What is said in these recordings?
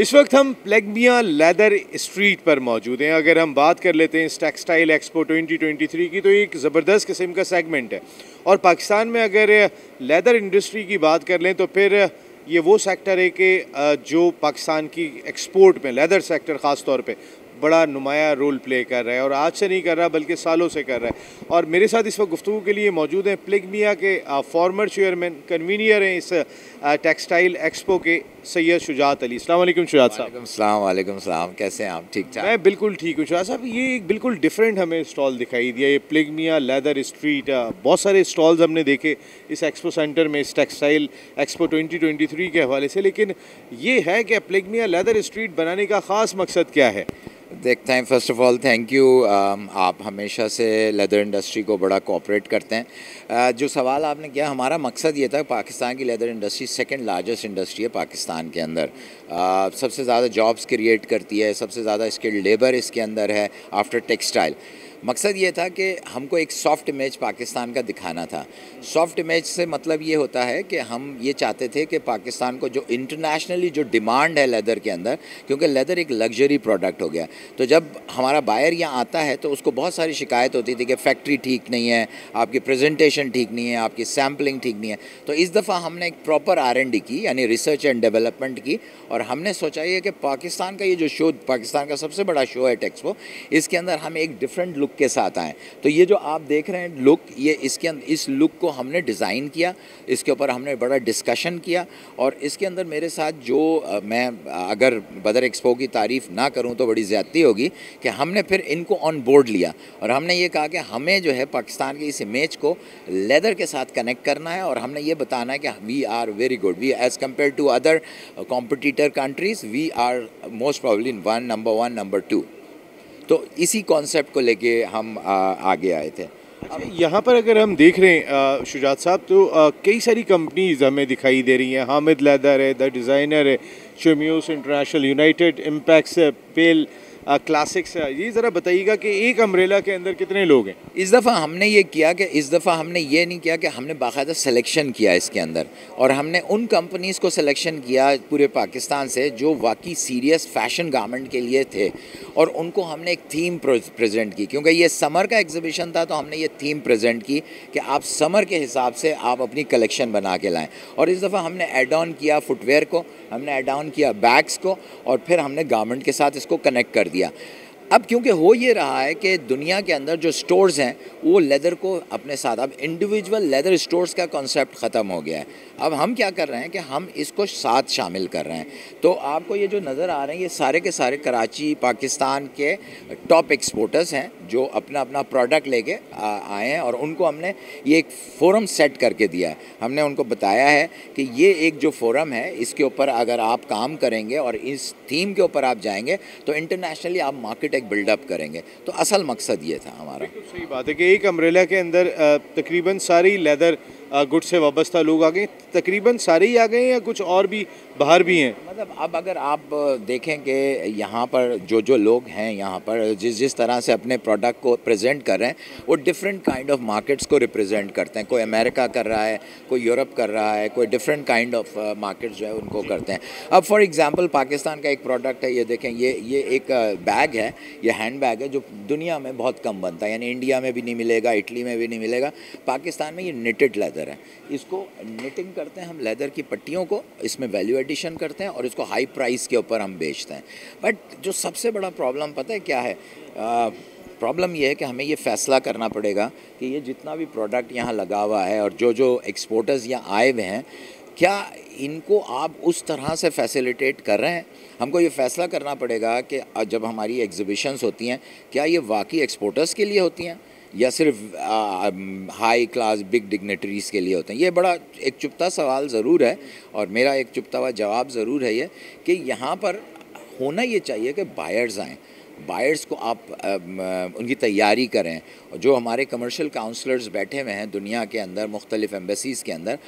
इस वक्त हम प्लेगमिया लेदर स्ट्रीट पर मौजूद हैं। अगर हम बात कर लेते हैं इस टेक्सटाइल एक्सपो 2023 की, तो एक ज़बरदस्त किस्म का सेगमेंट है। और पाकिस्तान में अगर लेदर इंडस्ट्री की बात कर लें तो फिर ये वो सेक्टर है कि जो पाकिस्तान की एक्सपोर्ट में लेदर सेक्टर ख़ास तौर पे बड़ा नुमाया रोल प्ले कर रहा है, और आज से नहीं कर रहा बल्कि सालों से कर रहा है। और मेरे साथ इस वक्त गुफ्तगू के लिए मौजूद हैं प्लेगमिया के फॉर्मर चेयरमैन कन्वीनियर हैं इस टेक्सटाइल एक्सपो के, सैयद शुजात अली। अस्सलाम वालेकुम शुजात साहब। वालेकुम सलाम, कैसे हैं आप? ठीक ठाक। मैं बिल्कुल ठीक हूँ शुजात साहब। ये एक बिल्कुल डिफरेंट हमें स्टॉल दिखाई दिया, ये प्लेगमिया लेदर स्ट्रीट। बहुत सारे स्टॉल्स हमने देखे इस एक्सपो सेंटर में, इस टेक्सटाइल एक्सपो 2023 के हवाले से, लेकिन ये है कि प्लेगमिया लेदर स्ट्रीट बनाने का ख़ास मकसद क्या है? देखते हैं, first of all thank you. आप हमेशा से लेदर इंडस्ट्री को बड़ा कोऑपरेट करते हैं। जो सवाल आपने किया, हमारा मकसद ये था, पाकिस्तान की leather industry second largest industry है पाकिस्तान के अंदर। सबसे ज़्यादा जॉब्स क्रिएट करती है, सबसे ज़्यादा स्किल्ड लेबर इसके अंदर है आफ्टर टेक्सटाइल। मकसद ये था कि हमको एक सॉफ्ट इमेज पाकिस्तान का दिखाना था। सॉफ्ट इमेज से मतलब ये होता है कि हम ये चाहते थे कि पाकिस्तान को जो इंटरनेशनली जो डिमांड है लेदर के अंदर, क्योंकि लेदर एक लग्जरी प्रोडक्ट हो गया, तो जब हमारा बायर यहाँ आता है तो उसको बहुत सारी शिकायत होती थी कि फैक्ट्री ठीक नहीं है, आपकी प्रेजेंटेशन ठीक नहीं है, आपकी सैम्पलिंग ठीक नहीं है। तो इस दफ़ा हमने एक प्रॉपर R&D की, यानी रिसर्च एंड डेवलपमेंट की, और हमने सोचा ये कि पाकिस्तान का ये जो शो, पाकिस्तान का सबसे बड़ा शो है टेक्सपो, इसके अंदर हम एक डिफरेंट लुक के साथ आए। तो ये जो आप देख रहे हैं लुक, ये इसके अंदर इस लुक को हमने डिज़ाइन किया, इसके ऊपर हमने बड़ा डिस्कशन किया। और इसके अंदर मेरे साथ जो मैं अगर बदर एक्सपो की तारीफ़ ना करूं तो बड़ी ज़्यादती होगी कि हमने फिर इनको ऑन बोर्ड लिया, और हमने ये कहा कि हमें जो है पाकिस्तान की इस इमेज को लेदर के साथ कनेक्ट करना है, और हमने ये बताना है कि we are very good, we as compare to other competitor countries, we are most probably number one number two. तो इसी कॉन्सेप्ट को लेके हम आगे आए थे। यहाँ पर अगर हम देख रहे हैं शुजात साहब, तो कई सारी कंपनीज हमें दिखाई दे रही हैं। हामिद लेदर है, द डिज़ाइनर है, शम्यूस इंटरनेशनल, यूनाइटेड इम्पैक्ट्स, पेल क्लासिक्स है। ये ज़रा बताइएगा कि एक अम्ब्रेला के अंदर कितने लोग हैं? इस दफ़ा हमने ये किया कि इस दफ़ा हमने ये नहीं किया कि हमने बाकायदा सिलेक्शन किया इसके अंदर, और हमने उन कंपनीज़ को सिलेक्शन किया पूरे पाकिस्तान से जो वाकई सीरियस फैशन गारमेंट के लिए थे, और उनको हमने एक थीम प्रेजेंट की। क्योंकि ये समर का एग्जीबिशन था, तो हमने ये थीम प्रेजेंट की कि आप समर के हिसाब से आप अपनी कलेक्शन बना के लाएँ। और इस दफ़ा हमने ऐड ऑन किया फुटवेयर को, हमने ऐड ऑन किया बैग्स को, और फिर हमने गारमेंट के साथ इसको कनेक्ट कर दिया। अब क्योंकि हो ये रहा है कि दुनिया के अंदर जो स्टोर्स हैं वो लेदर को अपने साथ, अब इंडिविजुअल लेदर स्टोर्स का कॉन्सेप्ट ख़त्म हो गया है। अब हम क्या कर रहे हैं कि हम इसको साथ शामिल कर रहे हैं। तो आपको ये जो नज़र आ रहे हैं, ये सारे के सारे कराची पाकिस्तान के टॉप एक्सपोर्टर्स हैं जो अपना अपना प्रोडक्ट लेके आए हैं, और उनको हमने ये एक फ़ोरम सेट करके दिया है। हमने उनको बताया है कि ये एक जो फ़ोरम है, इसके ऊपर अगर आप काम करेंगे और इस थीम के ऊपर आप जाएंगे तो इंटरनेशनली आप मार्केट बिल्डअप करेंगे। तो असल मकसद ये था हमारा। सही बात है कि एक अम्ब्रेला के अंदर तकरीबन सारी लेदर गुड से वाबस्ता लोग आ गए। तकरीबन सारे ही आ गए हैं या कुछ और भी बाहर भी हैं? मतलब अब अगर आप देखें कि यहाँ पर जो लोग हैं, यहाँ पर जिस तरह से अपने प्रोडक्ट को प्रेजेंट कर रहे हैं, वो डिफरेंट काइंड ऑफ मार्केट्स को रिप्रेजेंट करते हैं। कोई अमेरिका कर रहा है, कोई यूरोप कर रहा है, कोई डिफरेंट काइंड ऑफ मार्केट्स जो है उनको करते हैं। अब फॉर एग्जांपल पाकिस्तान का एक प्रोडक्ट है, ये देखें, ये एक बैग है, ये हैंड बैग है जो दुनिया में बहुत कम बनता है, यानी इंडिया में भी नहीं मिलेगा, इटली में भी नहीं मिलेगा। पाकिस्तान में ये निटेड लेदर है, इसको निटिंग करते हैं हम लेदर की पट्टियों को, इसमें वैल्यू एडिशन करते हैं और इसको हाई प्राइस के ऊपर हम बेचते हैं। बट जो सबसे बड़ा प्रॉब्लम पता है क्या है? प्रॉब्लम ये है कि हमें ये फ़ैसला करना पड़ेगा कि ये जितना भी प्रोडक्ट यहाँ लगा हुआ है और जो एक्सपोर्टर्स यहाँ आए हुए हैं, क्या इनको आप उस तरह से फैसिलिटेट कर रहे हैं? हमको ये फ़ैसला करना पड़ेगा कि जब हमारी एग्जीबिशंस होती हैं, क्या ये वाकई एक्सपोर्टर्स के लिए होती हैं या सिर्फ हाई क्लास बिग डिग्नेटरीज़ के लिए होते हैं? ये बड़ा एक चुभता सवाल ज़रूर है, और मेरा एक चुभता हुआ जवाब ज़रूर है ये कि यहाँ पर होना ये चाहिए कि बायर्स आएँ, बायर्स को आप उनकी तैयारी करें। जो हमारे कमर्शियल काउंसलर्स बैठे हुए हैं दुनिया के अंदर, मुख्तलिफ़ एम्बेसीज़ के अंदर,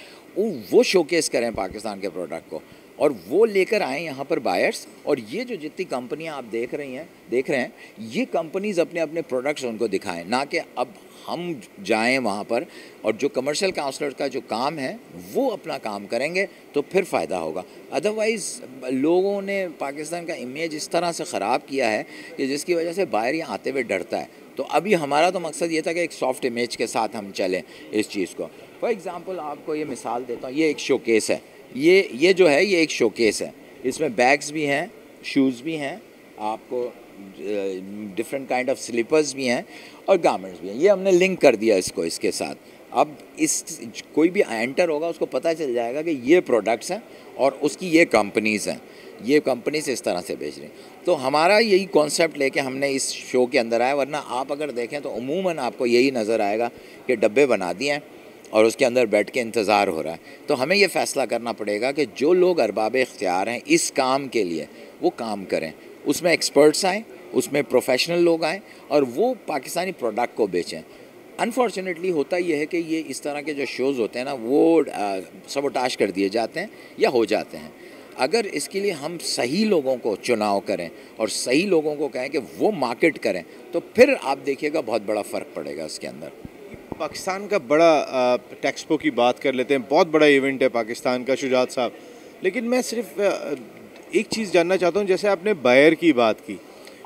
वो शोकेस करें पाकिस्तान के प्रोडक्ट को। और वो लेकर आए यहाँ पर बायर्स। और ये जो जितनी कंपनियाँ आप देख रहे हैं, ये कंपनीज़ अपने अपने प्रोडक्ट्स उनको दिखाएं, ना कि अब हम जाएं वहाँ पर। और जो कमर्शियल काउंसलर का जो काम है वो अपना काम करेंगे तो फिर फ़ायदा होगा। अदरवाइज़ लोगों ने पाकिस्तान का इमेज इस तरह से ख़राब किया है कि जिसकी वजह से बाहर यहाँ आते हुए डरता है। तो अभी हमारा तो मकसद ये था कि एक सॉफ्ट इमेज के साथ हम चलें इस चीज़ को। फॉर एग्ज़ाम्पल आपको ये मिसाल देता हूँ, ये एक शोकेस है, ये जो है ये एक शोकेस है। इसमें बैग्स भी हैं, शूज़ भी हैं, आपको डिफरेंट काइंड ऑफ स्लीपर्स भी हैं और गारमेंट्स भी हैं। ये हमने लिंक कर दिया इसको इसके साथ। अब इस कोई भी एंटर होगा उसको पता चल जाएगा कि ये प्रोडक्ट्स हैं और उसकी ये कंपनीज़ हैं, ये कंपनीज इस तरह से बेच रही हैं। तो हमारा यही कॉन्सेप्ट लेके हमने इस शो के अंदर आया। वरना आप अगर देखें तो उमूमन आपको यही नज़र आएगा कि डब्बे बना दिए हैं और उसके अंदर बैठ के इंतज़ार हो रहा है। तो हमें ये फ़ैसला करना पड़ेगा कि जो लोग अरबाब इख्तियार हैं इस काम के लिए वो काम करें, उसमें एक्सपर्ट्स आएँ, उसमें प्रोफेशनल लोग आएँ और वो पाकिस्तानी प्रोडक्ट को बेचें। अनफॉर्चुनेटली होता यह है कि ये इस तरह के जो शोज़ होते हैं ना वो सबोटाश कर दिए जाते हैं या हो जाते हैं। अगर इसके लिए हम सही लोगों को चुनाव करें और सही लोगों को कहें कि वो मार्केट करें तो फिर आप देखिएगा बहुत बड़ा फ़र्क पड़ेगा इसके अंदर। पाकिस्तान का बड़ा टेक्सपो की बात कर लेते हैं, बहुत बड़ा इवेंट है पाकिस्तान का शुजात साहब। लेकिन मैं सिर्फ एक चीज़ जानना चाहता हूँ, जैसे आपने बायर की बात की,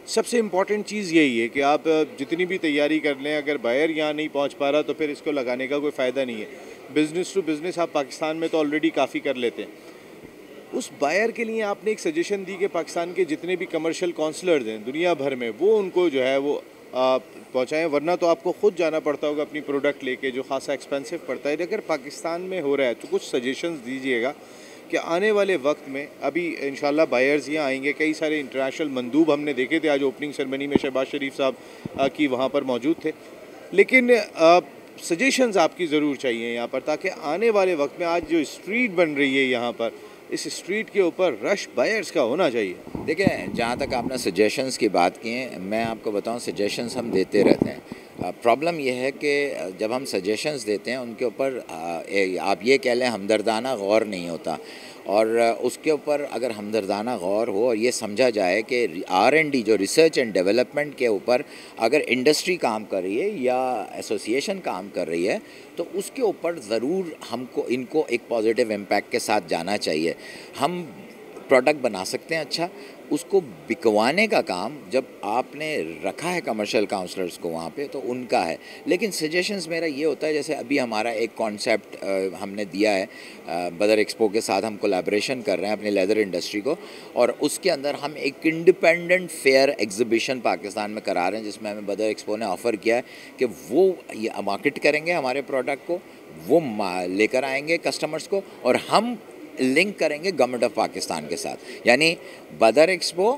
सबसे इम्पॉर्टेंट चीज़ यही है कि आप जितनी भी तैयारी कर लें, अगर बायर यहाँ नहीं पहुँच पा रहा तो फिर इसको लगाने का कोई फ़ायदा नहीं है। बिज़नेस टू बिज़नेस आप पाकिस्तान में तो ऑलरेडी काफ़ी कर लेते हैं। उस बायर के लिए आपने एक सजेशन दी कि पाकिस्तान के जितने भी कमर्शियल काउंसलर्स हैं दुनिया भर में वो उनको जो है वो पहुँचाएँ, वरना तो आपको ख़ुद जाना पड़ता होगा अपनी प्रोडक्ट लेके, जो खासा एक्सपेंसिव पड़ता है। अगर पाकिस्तान में हो रहा है तो कुछ सजेशंस दीजिएगा कि आने वाले वक्त में, अभी इंशाल्लाह बायर्स यहाँ आएंगे, कई सारे इंटरनेशनल मंदूब हमने देखे थे आज ओपनिंग सेरेमनी में, शहबाज शरीफ साहब की वहाँ पर मौजूद थे। लेकिन सजेशंस आपकी ज़रूर चाहिए यहाँ पर, ताकि आने वाले वक्त में आज जो स्ट्रीट बन रही है यहाँ पर, इस स्ट्रीट के ऊपर रश बायर्स का होना चाहिए। देखिए, जहाँ तक आपने सजेशंस की बात की है, मैं आपको बताऊँ सजेशंस हम देते रहते हैं। प्रॉब्लम यह है कि जब हम सजेशंस देते हैं उनके ऊपर आप ये कह लें हमदर्दाना गौर नहीं होता। और उसके ऊपर अगर हमदर्दाना गौर हो और ये समझा जाए कि R&D जो रिसर्च एंड डेवलपमेंट के ऊपर अगर इंडस्ट्री काम कर रही है या एसोसिएशन काम कर रही है तो उसके ऊपर ज़रूर हमको इनको एक पॉजिटिव इम्पैक्ट के साथ जाना चाहिए। हम प्रोडक्ट बना सकते हैं अच्छा, उसको बिकवाने का काम जब आपने रखा है कमर्शियल काउंसलर्स को वहाँ पे तो उनका है। लेकिन सजेशंस मेरा ये होता है, जैसे अभी हमारा एक कॉन्सेप्ट हमने दिया है, बदर एक्सपो के साथ हम कोलैबोरेशन कर रहे हैं अपनी लेदर इंडस्ट्री को, और उसके अंदर हम एक इंडिपेंडेंट फेयर एग्जीबिशन पाकिस्तान में करा रहे हैं, जिसमें हमें बदर एक्सपो ने ऑफ़र किया है कि वो मार्केट करेंगे हमारे प्रोडक्ट को, वो लेकर आएंगे कस्टमर्स को और हम लिंक करेंगे गवर्नमेंट ऑफ पाकिस्तान के साथ, यानी बदर एक्सपो,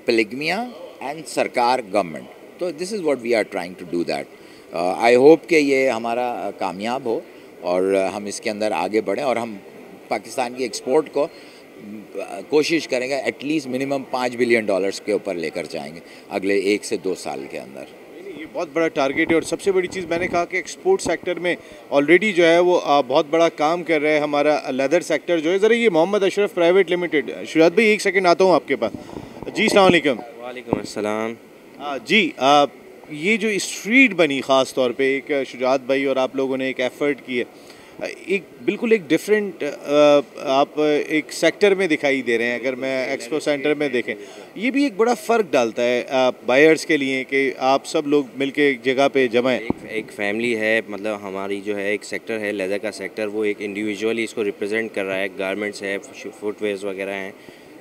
प्लिगमिया एंड सरकार गवर्नमेंट। तो this is what we are trying to do that. I hope कि ये हमारा कामयाब हो और हम इसके अंदर आगे बढ़ें और हम पाकिस्तान की एक्सपोर्ट को कोशिश करेंगे एटलीस्ट मिनिमम $5 बिलियन के ऊपर लेकर जाएंगे अगले 1 से 2 साल के अंदर। ये बहुत बड़ा टारगेट है। और सबसे बड़ी चीज़ मैंने कहा कि एक्सपोर्ट सेक्टर में ऑलरेडी जो है वो बहुत बड़ा काम कर रहा है हमारा लेदर सेक्टर जो है। ज़रा ये मोहम्मद अशरफ प्राइवेट लिमिटेड, शुजात भाई एक सेकंड आता हूँ आपके पास। जी अस्सलाम वालेकुम। वालेकुम अस्सलाम। जी ये जो स्ट्रीट बनी ख़ास तौर पे, एक शुजात भाई और आप लोगों ने एक एफ़र्ट की है, एक बिल्कुल एक डिफरेंट आप एक सेक्टर में दिखाई दे रहे हैं। अगर मैं एक्सपो सेंटर में देखें, ये भी एक बड़ा फ़र्क डालता है बायर्स के लिए कि आप सब लोग मिलके एक जगह पे जमा हैं। एक फैमिली है, मतलब हमारी जो है एक सेक्टर है लेदर का सेक्टर, वो एक इंडिविजुअली इसको रिप्रेजेंट कर रहा है। गारमेंट्स है, फुटवेयर्स वगैरह हैं,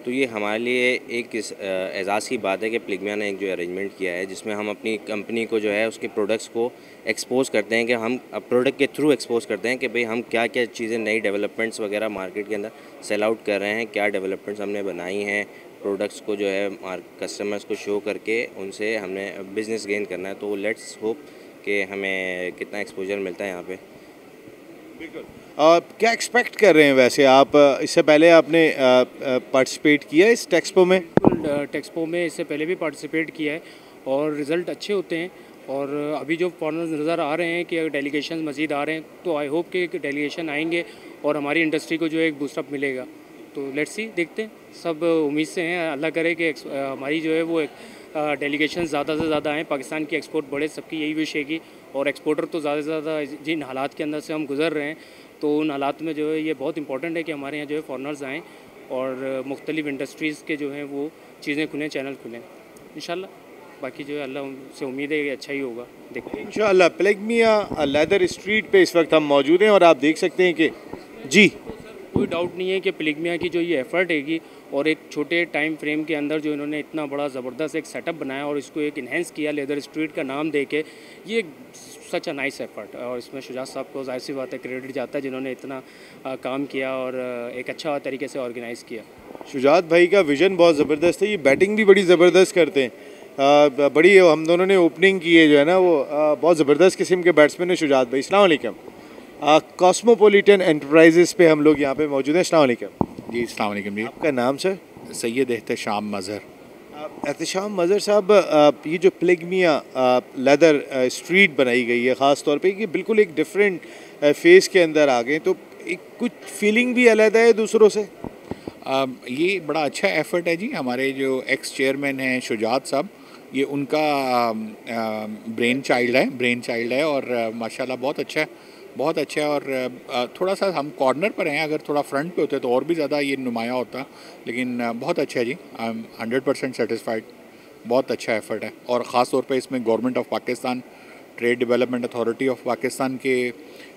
तो ये हमारे लिए एक एजाज़ की बात है कि प्लिगमिया ने एक जो अरेंजमेंट किया है जिसमें हम अपनी कंपनी को जो है उसके प्रोडक्ट्स को एक्सपोज़ करते हैं, कि हम प्रोडक्ट के थ्रू एक्सपोज़ करते हैं कि भाई हम क्या क्या चीज़ें नई डेवलपमेंट्स वगैरह मार्केट के अंदर सेल आउट कर रहे हैं, क्या डेवलपमेंट्स हमने बनाई हैं, प्रोडक्ट्स को जो है कस्टमर्स को शो करके उनसे हमने बिज़नेस गेन करना है। तो लेट्स होप कि हमें कितना एक्सपोजर मिलता है यहाँ पे। बिल्कुल। क्या एक्सपेक्ट कर रहे हैं वैसे आप? इससे पहले आपने पार्टिसिपेट किया इस टेक्सपो में? बिल्कुल, टेक्सपो में इससे पहले भी पार्टिसिपेट किया है और रिज़ल्ट अच्छे होते हैं। और अभी जो फॉरेनर्स नज़र आ रहे हैं कि अगर डेलीगेशन मज़ीद आ रहे हैं तो आई होप कि डेलीगेशन आएंगे और हमारी इंडस्ट्री को जो है एक बूस्टअप मिलेगा। तो लेट्स सी, देखते हैं, सब उम्मीद से हैं, अल्लाह करे कि हमारी जो है वो डेलीगेशन ज़्यादा से ज़्यादा आएँ, पाकिस्तान की एक्सपोर्ट बढ़े, सबकी यही विश है कि, और एक्सपोर्टर तो ज़्यादा से ज़्यादा जिन हालात के अंदर से हम गुजर रहे हैं, तो उन हालात में जो है ये बहुत इंपॉर्टेंट है कि हमारे यहाँ जो है फॉरनर्स आएँ और मुख्तलिफ इंडस्ट्रीज़ के जो हैं वो चीज़ें खुलें, चैनल खुलें इंशाल्लाह। बाकी जो है अल्लाह से उम्मीद है कि अच्छा ही होगा, देखते हैं इंशाअल्लाह। प्लेगमिया लेदर स्ट्रीट पे इस वक्त हम मौजूद हैं और आप देख सकते हैं कि जी कोई डाउट नहीं है कि प्लेगमिया की जो ये एफ़र्ट हैगी और एक छोटे टाइम फ्रेम के अंदर जो इन्होंने इतना बड़ा ज़बरदस्त एक सेटअप बनाया और इसको एक इन्हेंस किया लेदर स्ट्रीट का नाम दे के, ये सच अ नाइस एफ़र्ट, और इसमें शुजात साहब को ज़ाहिर सी बात है क्रेडिट जाता है जिन्होंने इतना काम किया और एक अच्छा तरीके से ऑर्गेनाइज़ किया। शुजात भाई का विज़न बहुत ज़बरदस्त है, ये बैटिंग भी बड़ी ज़बरदस्त करते हैं। बड़ी हम दोनों ने ओपनिंग की है जो है ना वो बहुत ज़बरदस्त किस्म के बैट्समैन है शुजात भाई। अस्सलाम वालेकुम। कॉस्मोपॉलिटन एंटरप्राइजेस पे हम लोग यहाँ पे मौजूद हैं। अस्सलाम वालेकुम जी। अस्सलाम वालेकुम जी। आपका नाम सर? सैयद एहतशाम मज़हर। एहतशाम मज़हर साहब, ये जो प्लेगमिया लेदर स्ट्रीट बनाई गई है ख़ास तौर पे, ये बिल्कुल एक डिफरेंट फेस के अंदर आ गए, तो एक कुछ फीलिंग भी अलग है दूसरों से? ये बड़ा अच्छा एफ़र्ट है जी। हमारे जो एक्स चेयरमैन हैं शुजात साहब, ये उनका ब्रेन चाइल्ड है और माशाल्लाह बहुत अच्छा है, बहुत अच्छा है। और थोड़ा सा हम कॉर्नर पर हैं, अगर थोड़ा फ्रंट पे होते तो और भी ज़्यादा ये नुमाया होता, लेकिन बहुत अच्छा है जी। I am 100% satisfied. बहुत अच्छा एफ़र्ट है और ख़ास तौर पे इसमें government of Pakistan, trade development authority of Pakistan के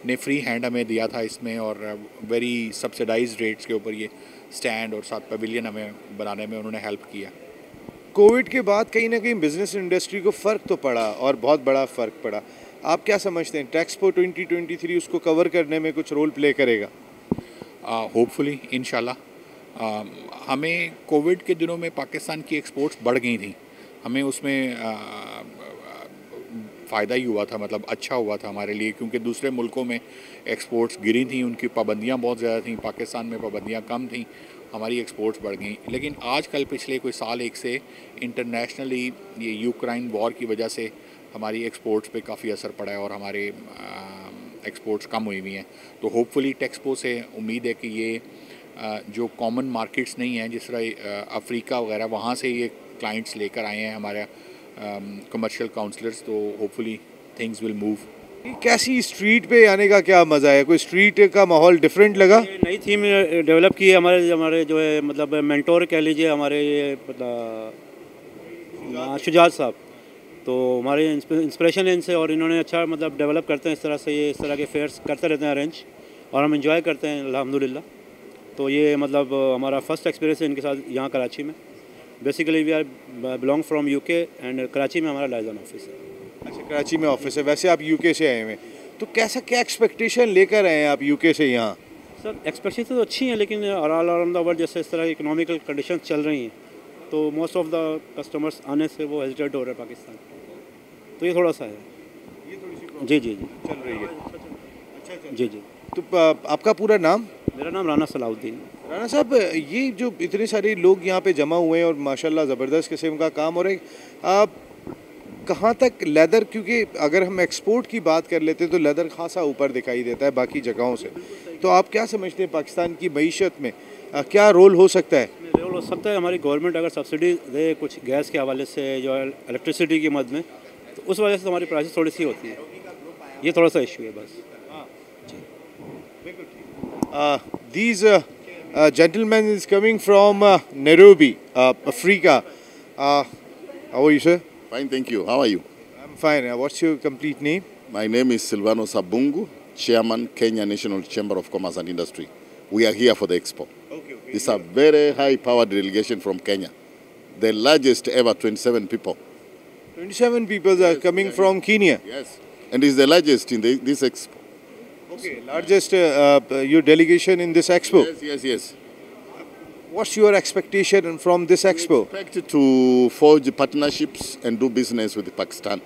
ने फ्री हैंड हमें दिया था इसमें, और वेरी सब्सिडाइज्ड रेट्स के ऊपर ये स्टैंड और साथ पवेलियन हमें बनाने में उन्होंने हेल्प किया। कोविड के बाद कहीं ना कहीं बिजनेस इंडस्ट्री को फ़र्क तो पड़ा और बहुत बड़ा फ़र्क पड़ा। आप क्या समझते हैं टेक्सपो 2023 उसको कवर करने में कुछ रोल प्ले करेगा? होपफुली इंशाल्लाह। हमें कोविड के दिनों में पाकिस्तान की एक्सपोर्ट्स बढ़ गई थी, हमें उसमें फ़ायदा ही हुआ था, मतलब अच्छा हुआ था हमारे लिए, क्योंकि दूसरे मुल्कों में एक्सपोर्ट्स गिरी थी, उनकी पाबंदियां बहुत ज़्यादा थी, पाकिस्तान में पाबंदियां कम थी, हमारी एक्सपोर्ट्स बढ़ गई। लेकिन आजकल पिछले कोई साल एक से इंटरनेशनली ये यूक्रेन वॉर की वजह से हमारी एक्सपोर्ट्स पे काफ़ी असर पड़ा है और हमारे एक्सपोर्ट्स कम हुई हुई हैं। तो होपफुली टेक्सपो से उम्मीद है कि ये जो कॉमन मार्केट्स नहीं हैं, जिस तरह अफ्रीका वगैरह, वहाँ से ये क्लाइंट्स लेकर आए हैं हमारा कमर्शियल काउंसलर्स, तो होपफुली थिंग्स विल मूव। कैसी स्ट्रीट पे आने का क्या मज़ा है? कोई स्ट्रीट का माहौल डिफरेंट लगा? नई थीम डेवलप की है हमारे जो है मतलब मेंटोर कह लीजिए हमारे ये शुजात साहब, तो हमारे इंस्पिरेशन है इनसे और इन्होंने अच्छा मतलब डेवलप करते हैं इस तरह से, ये इस तरह के फेयर्स करते रहते हैं अरेंज और हम इंजॉय करते हैं अल्हम्दुलिल्लाह। तो ये मतलब हमारा फर्स्ट एक्सपीरियंस है इनके साथ यहाँ कराची में। Basically we are belong from UK and Karachi में हमारा लाइजन ऑफिस है। अच्छा, कराची में ऑफिस है, वैसे आप यूके से आए हुए, तो कैसा क्या एक्सपेक्टेशन लेकर आए हैं आप यूके से यहाँ? सर एक्सपेक्टेशन तो अच्छी हैं, लेकिन ऑल अराउंड द वर्ल्ड जैसे इस तरह की इकोनॉमिकल कंडीशन चल रही हैं, तो मोस्ट ऑफ द कस्टमर्स आने से वो हेजिटेट हो रहे हैं पाकिस्तान, तो ये थोड़ा सा है। ये थोड़ी सी जी जी जी चल रही है। अच्छा, जी जी। तो आपका पूरा नाम? मेरा नाम राना सलाउद्दीन। राना साहब, ये जो इतने सारे लोग यहाँ पे जमा हुए हैं और माशाल्लाह ज़बरदस्त किस्म का काम हो रहा है, आप कहाँ तक लेदर, क्योंकि अगर हम एक्सपोर्ट की बात कर लेते हैं तो लेदर खासा ऊपर दिखाई देता है बाकी जगहों से, तो आप क्या समझते हैं पाकिस्तान की मईशत में क्या रोल हो सकता है? रोल हो सकता है हमारी गवर्नमेंट अगर सब्सिडी दे कुछ गैस के हवाले से, जो इलेक्ट्रिसिटी की मद में, तो उस वजह से हमारी प्राइसेस थोड़ी सी होती है, ये थोड़ा सा इशू है बस। These gentlemen is coming from Nairobi, Africa. How are you, sir? Fine, thank you. How are you? I'm fine. What's your complete name? My name is Silvano Sabungu, Chairman, Kenya National Chamber of Commerce and Industry. We are here for the expo. Okay. It's a very high-powered delegation from Kenya. The largest ever, 27 people. 27 people are coming from Kenya. Yes. And it's the largest in this expo. Okay, largest your delegation in this expo. Yes. What's your expectation from this expo? We expect to forge partnerships and do business with Pakistan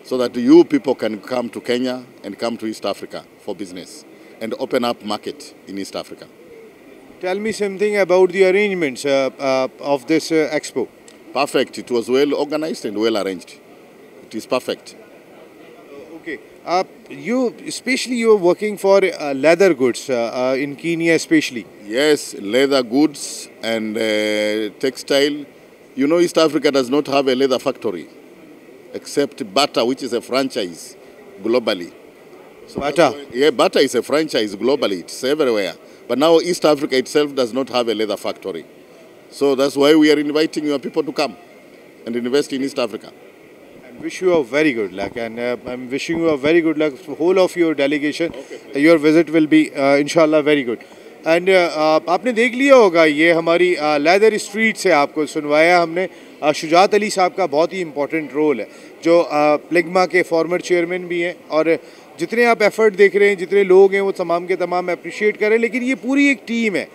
so that you people can come to Kenya and come to East Africa for business and open up market in East Africa. Tell me something about the arrangements of this expo. Perfect. It was well organized and well arranged. It is perfect. Okay. Especially you are working for leather goods in Kenya especially. Yes, leather goods and textile. You know, East Africa does not have a leather factory except Bata, which is a franchise globally. So Bata? Yeah, Bata is a franchise globally. It's everywhere. But now East Africa itself does not have a leather factory. So that's why we are inviting your people to come and invest in East Africa. I wish you a very good luck, and I'm wishing you a very good luck for whole of your delegation. Okay. Your visit will be inshallah very good. And आपने देख लिया होगा ये हमारी leather street से आपको सुनवाया हमने शुजात अली साहब का बहुत ही इम्पोर्टेंट रोल है जो प्लिग्मा के फॉर्मर चेयरमैन भी हैं और जितने आप एफर्ट देख रहे हैं जितने लोग हैं वो तमाम के तमाम अप्रिशिएट करें लेकिन ये पूरी एक टीम है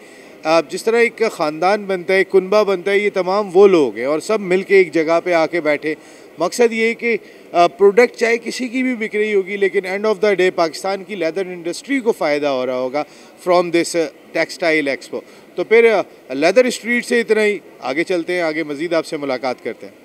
जिस तरह एक ख़ानदान बनता है एक कुनबा बनता है ये तमाम वो लोग हैं और सब मिल के एक जगह पे आके बैठे मकसद ये है कि प्रोडक्ट चाहे किसी की भी बिक रही होगी लेकिन end of the day Pakistan की लेदर इंडस्ट्री को फ़ायदा हो रहा होगा फ्रॉम दिस टेक्सटाइल एक्सपो। तो फिर लेदर स्ट्रीट से इतना ही, आगे चलते हैं, आगे मज़ीद आपसे मुलाकात करते हैं।